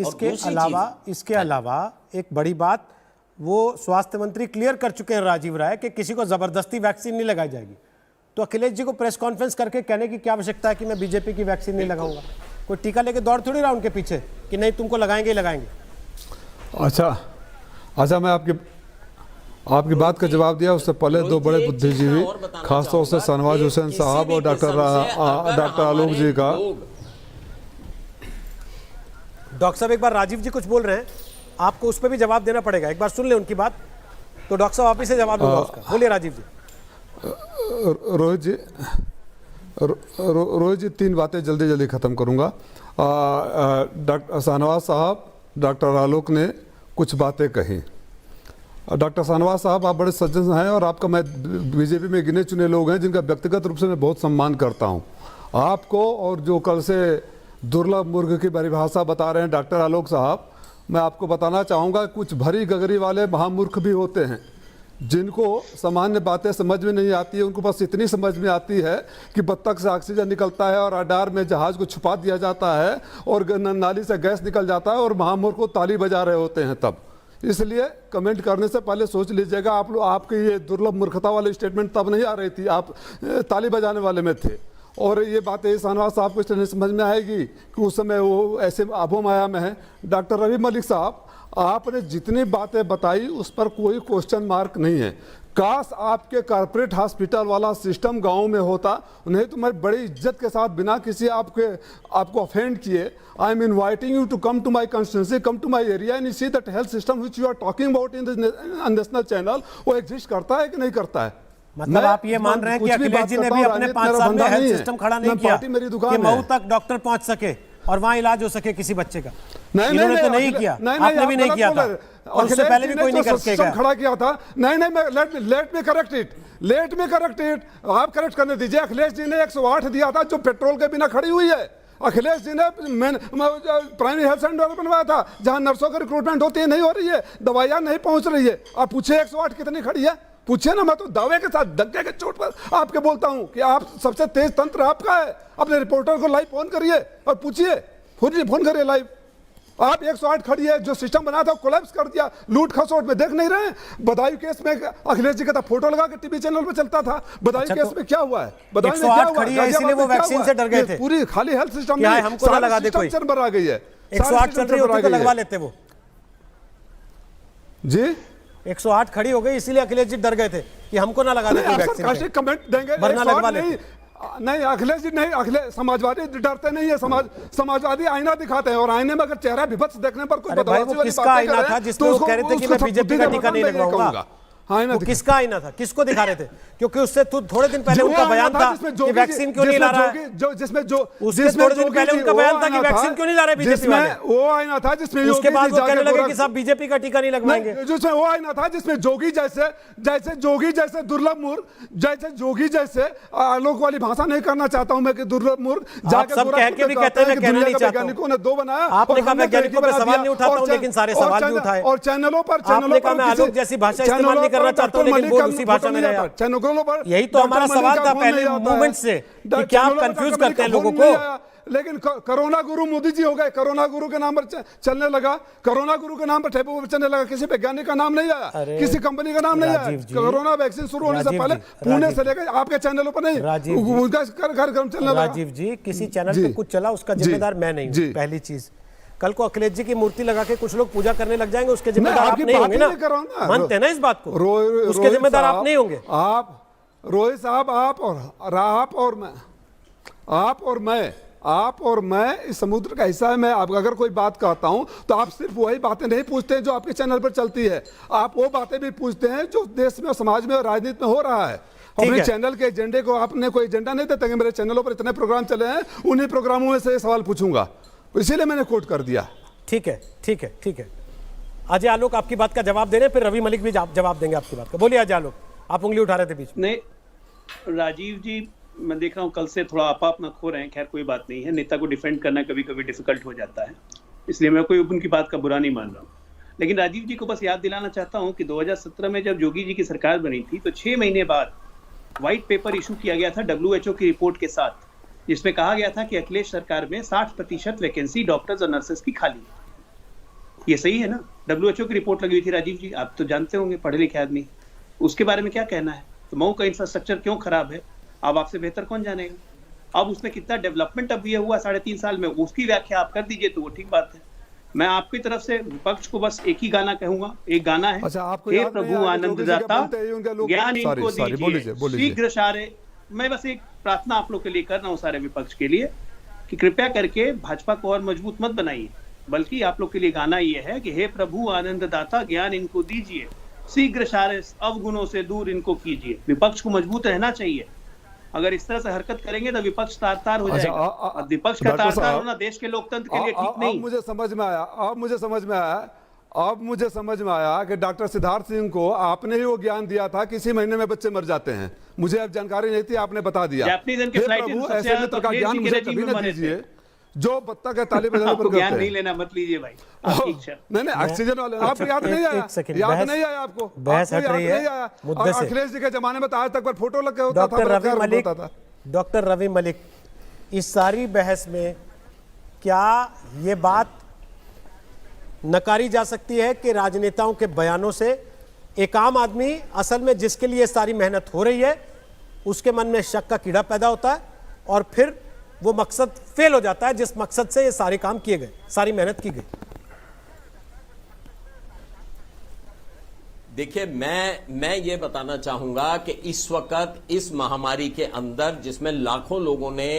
इसके अलावा एक बड़ी बात वो स्वास्थ्य मंत्री क्लियर कर चुके हैं, राजीव राय, कि किसी को जबरदस्ती वैक्सीन नहीं लगाई जाएगी। तो अखिलेश जी को प्रेस कॉन्फ्रेंस करके कहने की क्या आवश्यकता है कि मैं बीजेपी की वैक्सीन नहीं लगाऊंगा? कोई टीका लेके दौड़ थोड़ी रहा उनके पीछे कि नहीं तुमको लगाएंगे ही लगाएंगे। अच्छा, मैं आपकी बात का जवाब दिया। उससे पहले दो बड़े बुद्धिजीवी, खासतौर से शहनवाज हुसैन साहब और डॉक्टर आलोक जी का। डॉक्टर साहब एक बार राजीव जी कुछ बोल रहे हैं, आपको उस पर भी जवाब देना पड़ेगा, एक बार सुन ले उनकी बात, तो डॉक्टर साहब वापिस से जवाब दूंगा उसका। बोलिए राजीव जी। रोहित जी 3 बातें जल्दी ख़त्म करूंगा। डॉक्टर शाहनवाज साहब, डॉक्टर आलोक ने कुछ बातें कही। डॉक्टर शाहनवाज साहब, आप बड़े सज्जन हैं और आपका, मैं बीजेपी में गिने चुने लोग हैं जिनका व्यक्तिगत रूप से मैं बहुत सम्मान करता हूं आपको। और जो कल से दुर्लभ मुर्ग की परिभाषा बता रहे हैं डॉक्टर आलोक साहब, मैं आपको बताना चाहूँगा, कुछ भरी गगरी वाले महामूर्ख भी होते हैं जिनको सामान्य बातें समझ में नहीं आती है। उनको बस इतनी समझ में आती है कि बत्तख से ऑक्सीजन निकलता है और रडार में जहाज़ को छुपा दिया जाता है और नाली से गैस निकल जाता है और महामूर्ख को ताली बजा रहे होते हैं तब। इसलिए कमेंट करने से पहले सोच लीजिएगा। आप लोग, आपकी ये दुर्लभ मूर्खता वाली स्टेटमेंट तब नहीं आ रही थी, आप ताली बजाने वाले में थे। और ये बातें शाहनवाज साहब को इसलिए समझ में आएगी कि उस समय वो ऐसे आबो माया में है। डॉक्टर रवि मलिक साहब, आपने जितनी बातें बताई उस पर कोई क्वेश्चन मार्क नहीं है। काश आपके कॉर्पोरेट हॉस्पिटल वाला सिस्टम गांव में होता, नहीं तो मैं बड़ी इज्जत के साथ बिना किसी आपको ऑफेंड किए, I am inviting you to come to my constituency, come to my area and see that health system which you are talking about in the national channel, वो एग्जिस्ट करता है कि नहीं करता है। मतलब आप ये मान रहे हैं कि अखिलेश जी ने भी अपने 5 साल में हेल्थ सिस्टम खड़ा नहीं किया कि मऊ तक डॉक्टर पहुंच सके और वहां इलाज हो सके किसी बच्चे का? इन्होंने तो नहीं किया, आपने भी नहीं किया था, और उससे पहले भी कोई नहीं करके गया। खड़ा किया था। नहीं, लेट मी करेक्ट इट। आप करेक्ट करने दीजिए। अखिलेश जी ने 108 दिया था जो पेट्रोल के बिना खड़ी हुई है। अखिलेश जी ने प्राइमरी हेल्थ सेंटर बनवाया था जहां नर्सों की रिक्रूटमेंट होती है, नहीं हो रही है, दवाइयां नहीं पहुंच रही है। आप पूछिए 108 कितनी खड़ी है, पूछिए ना। मैं तो दावे के साथ धक्के के चोट पर आपके बोलता हूं कि आप सबसे तेज तंत्र आपका है। अपने रिपोर्टर को लाइव फोन करिए और पूछिए, फोन करिए लाइव। आप 108 खड़ी है, जो सिस्टम बना था कोलैप्स कर दिया, लूट खसोट में देख नहीं रहे। बदायूं केस में अखिलेश जी का फोटो लगा के टीवी चैनल पे चलता था। बदायूं केस में क्या हुआ है? बदायूं में क्या हुआ है? इसलिए वो वैक्सीन से डर गए थे। पूरी खाली हेल्थ सिस्टम में हमको ना लगा दे कोई, चल आ गई है। 108 चल रही होती तो लगवा लेते वो जी। 108 खड़ी हो गई इसीलिए अखिलेश जी डर गए थे कि हमको ना लगा देते वैक्सीन। कमेंट देंगे वरना लगवा लेते। नहीं, अखिलेश जी नहीं, अखिलेश समाजवादी डरते नहीं है। समाजवादी आईना दिखाते हैं और आईने में अगर चेहरा विभत्स देखने पर कोई बदमाशी वाली किसका आईना था जिसमें वो कह रहे थे कि मैं बीजेपी का टीका नहीं लगवाऊंगा? वो किसका आईना था, किसको दिखा रहे थे? क्योंकि उससे थोड़े दिन पहले उनका बयान था कि वैक्सीन क्यों नहीं ला रहा है। जिसमें उसके थोड़े दिन पहले उनका बयान था कि वैक्सीन क्यों नहीं ला रहे बीजेपी वाले। वो आईना था जिसमें उसके बाद वो कहने लगे कि साहब बीजेपी का टीका नहीं लगवाएंगे। जिसमें वो आईना था जिसमें जोगी जैसे दुर्लभ मूर्ख, जोगी जैसे आलोक वाली भाषा नहीं करना चाहता हूं मैं कि दुर्लभ मूर्ख आप सब कह के भी कहते हैं मैं कहना नहीं चाहता। वैज्ञानिकों ने 2 बनाया। आपने कहा वैज्ञानिकों पे सवाल नहीं उठाता हूं, लेकिन सारे सवाल भी उठाए। और चैनलों पर आपने कहा मैं आलोक जैसी भाषा इस्तेमाल नहीं करना चाहता हूं, लेकिन उसी भाषा में रहा। यही तो हमारा सवाल था पहले मूवमेंट से कि क्या आप कंफ्यूज करते हैं लोगों को। लेकिन कोरोना गुरु मोदी जी हो गए, कोरोना गुरु के नाम पर चलने लगा, कोरोना गुरु के नाम पर ठेपो पर चलने लगा, किसी वैज्ञानिक का नाम नहीं आया, किसी कंपनी का नाम नहीं आया। कोरोना वैक्सीन शुरू होने से पहले पुणे से लेकर आपके चैनलों पर नहीं, उनका घर चलने लगा। राजीव जी, किसी चैनल पे कुछ चला उसका जिम्मेदार मैं नहीं हूं। पहली चीज, कल को अखिलेश जी की मूर्ति लगा के कुछ लोग पूजा करने लग जाएंगे, उसके जिम्मेदार आप नहीं होंगे ना। मानते हैं ना इस बात को? उसके जिम्मेदार आप नहीं होंगे। आप रोहित साहब, आप और मैं इस समुद्र का हिस्सा है। मैं आप अगर कोई बात कहता हूं तो आप सिर्फ वही बातें नहीं पूछते हैं जो आपके चैनल पर चलती है, आप वो बातें भी पूछते हैं जो देश में, समाज में, राजनीति में हो रहा है। अपने चैनल के एजेंडे को आपने कोई एजेंडा नहीं देते कि मेरे चैनलों पर इतने प्रोग्राम चले हैं, उन्हीं प्रोग्रामों में से सवाल पूछूंगा, इसीलिए मैंने कोट कर दिया। ठीक है। अजय आलोक आपकी बात का जवाब दे रहे हैं, फिर रवि मलिक भी जवाब देंगे आपकी बात का। बोलिए अजय आलोक, आप उंगली उठा रहे थे बीच में। नहीं राजीव जी, मैं देख रहा हूँ कल से थोड़ा आप अपना खो रहे हैं। खैर कोई बात नहीं है, नेता को डिफेंड करना कभी कभी डिफिकल्ट हो जाता है, इसलिए मैं कोई उनकी बात का बुरा नहीं मान रहा हूँ। लेकिन राजीव जी को बस याद दिलाना चाहता हूँ कि 2017 में जब योगी जी की सरकार बनी थी तो 6 महीने बाद व्हाइट पेपर इशू किया गया था WHO की रिपोर्ट के साथ, जिसमें कहा गया था कि अखिलेश सरकार में 60% वैकेंसी डॉक्टर्स और नर्सेस की खाली है। ये सही है ना? WHO की रिपोर्ट लगी हुई थी राजीव जी, आप तो जानते होंगे, पढ़े लिखे आदमी। उसके बारे में क्या कहना है? तो मऊ का इंफ्रास्ट्रक्चर क्यों खराब है, अब आपसे बेहतर कौन जानेगा? अब उसमें कितना डेवलपमेंट अब ये हुआ 3.5 साल में, उसकी व्याख्या आप कर दीजिए तो वो ठीक बात है। मैं आपकी तरफ से विपक्ष को बस एक ही गाना कहूंगा, एक गाना है, हे प्रभु आनंद दाता ज्ञान इनको दीजिए शीघ्र सारे। मैं बस एक प्रार्थना आप लोग के लिए कर रहा हूँ, सारे विपक्ष के लिए, कि कृपया करके भाजपा को और मजबूत मत बनाइए, बल्कि आप लोग के लिए गाना ये है कि हे प्रभु आनंद दाता ज्ञान इनको दीजिए, शीघ्र सारे अवगुणों से दूर इनको कीजिए। विपक्ष को मजबूत रहना चाहिए। अगर इस तरह से हरकत करेंगे तो विपक्ष तार-तार हो जाएगा। विपक्ष का तार-तार होना देश के लोकतंत्र के लिए ठीक नहीं। अब मुझे समझ में आया कि डॉक्टर सिद्धार्थ सिंह को आपने ही वो ज्ञान दिया था कि इसी महीने में बच्चे मर जाते हैं। मुझे अब जानकारी नहीं थी, आपने बता दिया। ऐसे मित्र का ज्ञान मुझे कभी न दीजिए जो बत्तख के ताली बजाने पर ज्ञान नहीं लेना, मत लीजिए भाई। नहीं ऑक्सीजन वाले, आपको याद नहीं आया? याद नहीं आया आपको? बहस हट रही है मुद्दे से। अखिलेश जी के जमाने में तो आज तक पर फोटो लग के होता था। डॉक्टर रवि मलिक, इस सारी बहस में क्या ये बात नकारी जा सकती है कि राजनेताओं के बयानों से एक आम आदमी, असल में जिसके लिए सारी मेहनत हो रही है, उसके मन में शक का कीड़ा पैदा होता है और फिर वो मकसद फेल हो जाता है जिस मकसद से ये सारे काम किए गए, सारी मेहनत की गई? देखिए, मैं ये बताना चाहूंगा कि इस वक्त इस महामारी के अंदर जिसमें लाखों लोगों ने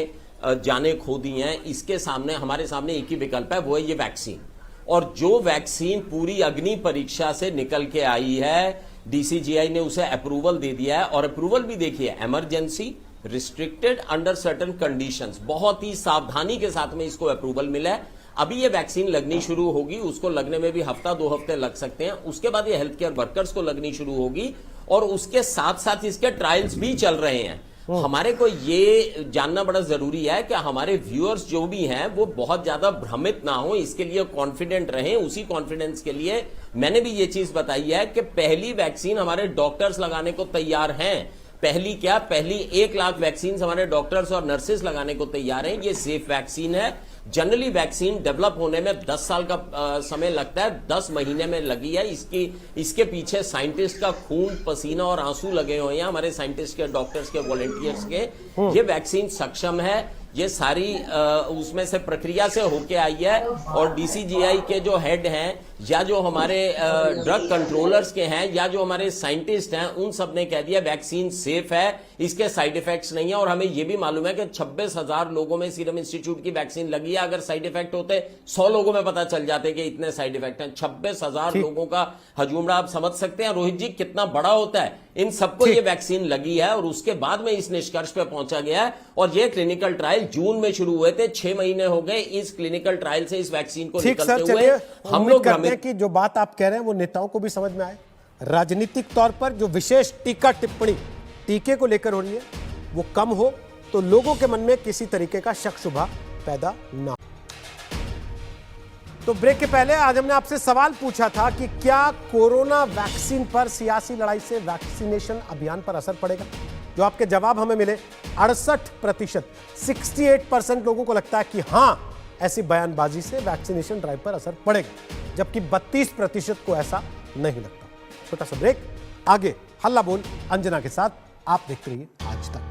जानें खो दी हैं, इसके सामने, हमारे सामने एक ही विकल्प है, वो है ये वैक्सीन। और जो वैक्सीन पूरी अग्नि परीक्षा से निकल के आई है, DCGI ने उसे अप्रूवल दे दिया है। और अप्रूवल भी देखिए, emergency, restricted, under certain conditions, बहुत ही सावधानी के साथ में इसको अप्रूवल मिला है। अभी ये वैक्सीन लगनी शुरू होगी, उसको लगने में भी हफ्ता 2 हफ्ते लग सकते हैं। उसके बाद ये हेल्थ केयर वर्कर्स को लगनी शुरू होगी और उसके साथ साथ इसके ट्रायल्स भी चल रहे हैं। हमारे को ये जानना बड़ा जरूरी है कि हमारे व्यूअर्स जो भी हैं वो बहुत ज्यादा भ्रमित ना हो, इसके लिए कॉन्फिडेंट रहें। उसी कॉन्फिडेंस के लिए मैंने भी ये चीज बताई है कि पहली वैक्सीन हमारे डॉक्टर्स लगाने को तैयार हैं। पहली 1 लाख वैक्सीन हमारे डॉक्टर्स और नर्सेस लगाने को तैयार हैं। ये सेफ वैक्सीन है। जनरली वैक्सीन डेवलप होने में 10 साल का समय लगता है, 10 महीने में लगी है। इसके पीछे साइंटिस्ट का खून, पसीना और आंसू लगे हुए हैं, हमारे साइंटिस्ट के, डॉक्टर्स के, वॉलंटियर्स के। ये वैक्सीन सक्षम है, ये सारी उसमें से प्रक्रिया से होके आई है। और DCGI के जो हेड हैं या जो हमारे ड्रग कंट्रोलर्स के हैं या जो हमारे साइंटिस्ट हैं, उन सब ने कह दिया वैक्सीन सेफ है, इसके साइड इफेक्ट्स नहीं है। और हमें यह भी मालूम है कि 26,000 लोगों में सीरम इंस्टीट्यूट की वैक्सीन लगी है। अगर साइड इफेक्ट होते 100 लोगों में पता चल जाते कि इतने साइड इफेक्ट हैं। 26,000 लोगों का हजूमड़ा आप समझ सकते हैं रोहित जी कितना बड़ा होता है। इन सबको ये वैक्सीन लगी है और उसके बाद में इस निष्कर्ष पे पहुंचा गया है। और ये क्लिनिकल ट्रायल जून में शुरू हुए थे, 6 महीने हो गए इस क्लिनिकल ट्रायल से, इस वैक्सीन को निकलते हुए। हम लोग कि जो बात आप कह रहे हैं वो नेताओं को भी समझ में आए। राजनीतिक तौर पर जो विशेष टीका टिप्पणी टीके को लेकर हो रही है वो कम हो, तो लोगों के मन में किसी तरीके का शक शुबा पैदा ना हो। तो ब्रेक के पहले आज हमने आपसे सवाल पूछा था कि क्या कोरोना वैक्सीन पर सियासी लड़ाई से वैक्सीनेशन अभियान पर असर पड़ेगा। जो जो आपके जवाब हमें मिले 68%, 68% लोगों को लगता है कि हां, ऐसी बयानबाजी से वैक्सीनेशन ड्राइव पर असर पड़ेगा, जबकि 32% को ऐसा नहीं लगता। छोटा सा ब्रेक, आगे हल्ला बोल अंजना के साथ। आप देखते रहिए आज तक।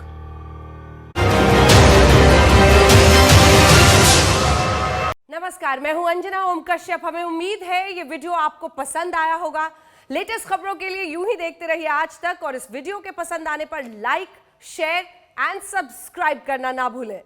नमस्कार, मैं हूं अंजना ओम कश्यप। हमें उम्मीद है ये वीडियो आपको पसंद आया होगा। लेटेस्ट खबरों के लिए यूं ही देखते रहिए आज तक, और इस वीडियो के पसंद आने पर लाइक, शेयर एंड सब्सक्राइब करना ना भूलें।